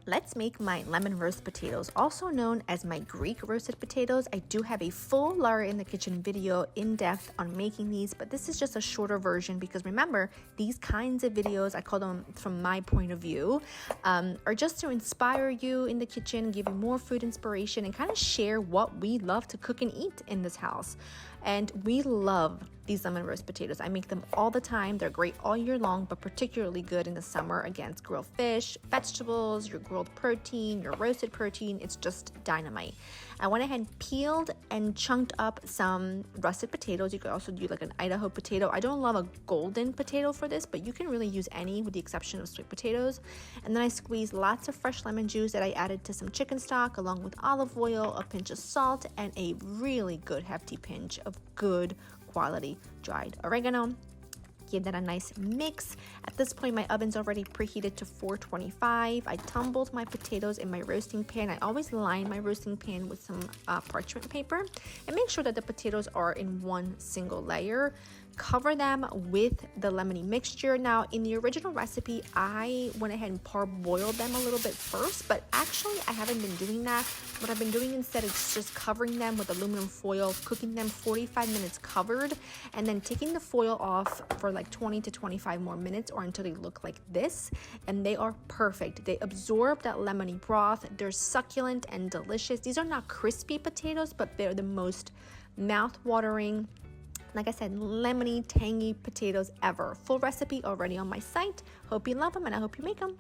Let's make my lemon roast potatoes, also known as my Greek roasted potatoes. I do have a full Lara in the kitchen video in depth on making these, but this is just a shorter version because remember, these kinds of videos, I call them from my point of view, are just to inspire you in the kitchen, give you more food inspiration, and kind of share what we love to cook and eat in this house. And we love these lemon roast potatoes. I make them all the time. They're great all year long, but particularly good in the summer against grilled fish, vegetables, your grilled protein, your roasted protein. It's just dynamite. I went ahead and peeled and chunked up some russet potatoes. You could also do like an Idaho potato. I don't love a golden potato for this, but you can really use any with the exception of sweet potatoes. And then I squeezed lots of fresh lemon juice that I added to some chicken stock along with olive oil, a pinch of salt, and a really good hefty pinch of good quality dried oregano. Give that a nice mix. At this point, my oven's already preheated to 425. I tumbled my potatoes in my roasting pan. I always line my roasting pan with some parchment paper and make sure that the potatoes are in one single layer. Cover them with the lemony mixture. Now, in the original recipe, I went ahead and parboiled them a little bit first, but actually I haven't been doing that. What I've been doing instead is just covering them with aluminum foil, cooking them 45 minutes covered, and then taking the foil off for like 20 to 25 more minutes or until they look like this, and they are perfect. They absorb that lemony broth. They're succulent and delicious. These are not crispy potatoes, but they're the most mouth-watering, like I said, lemony, tangy potatoes ever. Full recipe already on my site. Hope you love them and I hope you make them.